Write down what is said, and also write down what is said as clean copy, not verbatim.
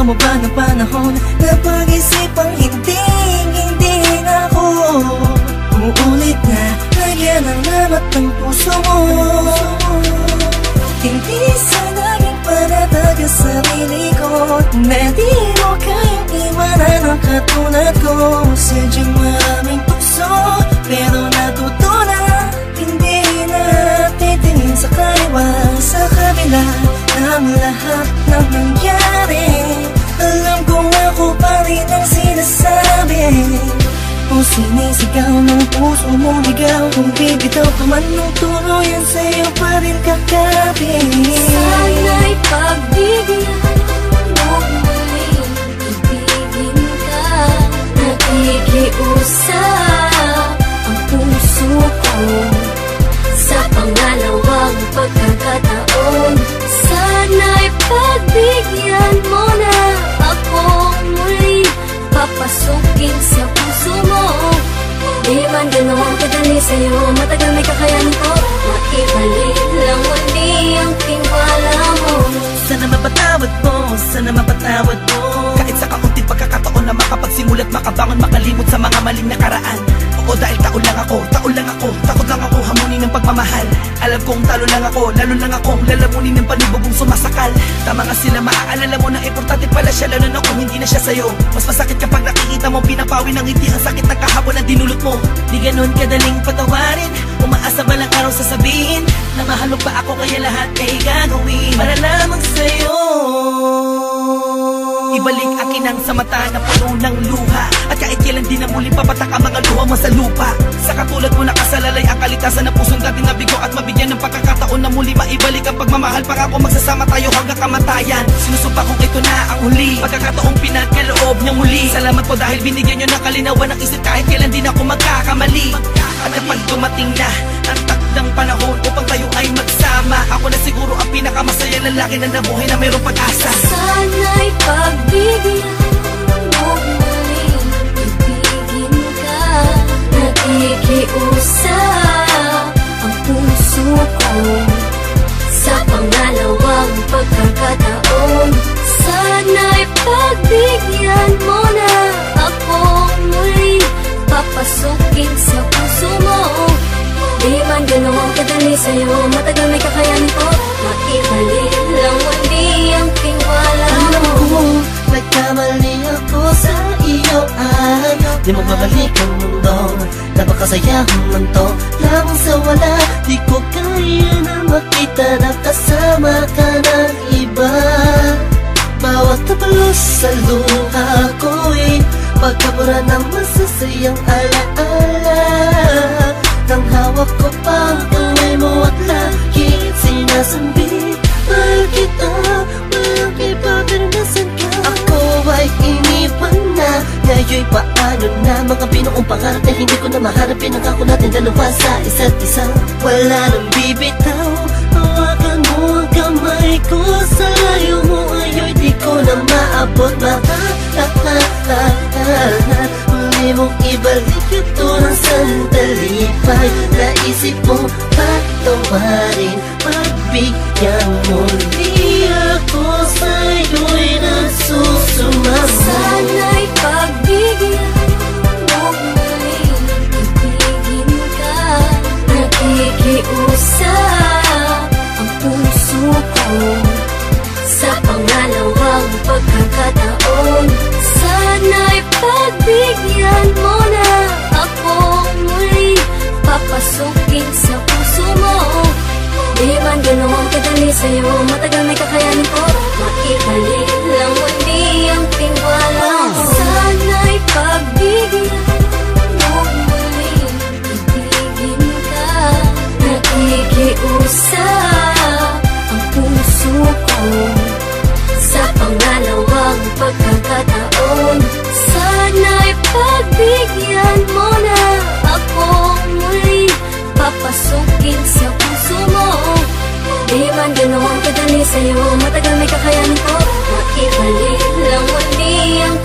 mo ba ng panahon na pag-isipang hindi na ako umuulit na lagyan ng lamat ng puso mo? Hindi sa naging panatag sa sarili ko na di mo kayang iwanan ang katulad ko. Sadyang maraming tukso pero natutunan hindi na titingin sa kaliwa. Sa kabila ng lahat ng nangyari, alam kong ako pa rin ang sinasabi. Kung sinisigaw ng puso mo ligaw, kung bibitaw ka man ng tuluyan, sa'yo pa rin kakapit. Sana'y pagbigyan mo muling ibigin ka. Nakikiusap ang puso ko sa pangalawang pagkakataon. Sana'y pagbigyan mo na ako muli, papasukin sa puso mo. Di man ganoon kadali sa'yo, matagal may kakayanin ko. Maibalik lang muli ang tiwala mo. Sana mapatawad mo, sana mapatawad mo. Kahit sa kaunting pagkakataon na makapagsimulat, makabangon, makalimot sa mga maling nakaraan. Oo, dahil taon lang ako, takot lang ako hamunin ng pagmamahal. Alam kong talo lang ako, lalo lang akong lalamunin ng panibugong sumasakal. Tama nga sila, maaalala mo na importante pala siya, lalo na kung hindi na siya sa'yo. Mas masakit kapag nakikita mo pinapawi ng ngiti ang sakit ng kahapon na dinulot mo. Di ganon kadaling patawarin, umaasa ba lang araw sasabihin na mahal mo pa ako, kaya lahat ay gagawin para lamang sa'yo. Ibalik ang kinang sa mata na puno ng luha, at kahit kailan di na muli papatak ang mga luha mo sa lupa. Sa katulad mo nakasalalay ang kalitasan ng pusong dating nabigo, at mabigyan ng pagkakataon na muli maibalik ang pagmamahal. Pangako magsasama tayo hanggang kamatayan. Sinusumpa kong ito na ang huli, pagkakataong pinagkaloob niya muli. Salamat po dahil binigyan nyo ng kalinawan ng isip, kahit kailan di na ako magkakamali. At kapag dumating na ang takdang panahon upang tayo ay magsama, ako na siguro ang pinakamasayang lalaki na nabuhay na mayroong pag-asa. Sana'y pagbigyan mo muling ibigin ka. Nakikiusap ang puso ko sa pangalawang pagkakataon. Sana'y pagbigyan mo na ako muli, papasukin sa puso mo. Di man ganoon kadali sa'yo, matagal may kakayanin ko. Maibalik lang muli ang tiwala mo. Alam ko, nagkamali ako sa iyo at di mo babalik ang mundo. Napakasayang mundo lamang sa wala. Di ko kaya na makita na kasama ka ng iba. Bawat tapalos sa luha ko'y pagkabura ng masasayang alaala. Nang hawak ko pang kamay mo at lagi sinasambi, mahal kita, walang iba pero nasan ka? Ako ay iniwan na, ngayon'y paano na? Mga binuong pangarap na hindi ko na maharap, pinangako natin dalawa sa isa't isa. Wala nang bibitaw, hawakan mo ang kamay ko. Sa layo mo ayo'y di ko na maabot. Huli mong ibalik ito ng sandali pa'y naisip mo patawarin, pagbigyan muli ako sa'yo'y nagsusumama. Sana'y pagbigyan mo muling ibigin ka. Nakikiusap ang puso ko sa pangalawang pagkakataon. Sana'y pagbigyan mo na ako muli, papasukin sa puso mo. Di man ganoon kadali sa'yo, matagal may kakayanin ko. Maibalik lang muli ang tiwala mo. Sana'y pagbigyan mo muling ibigin ka. Nakikiusap ang puso ko sa pangalawang pagkakataon. Sana'y pagbigyan mo na ako muli, papasukin sa puso mo. Di man ganoon kadali sa'yo, matagal may kakayanin ko. Maibalik lang muli ang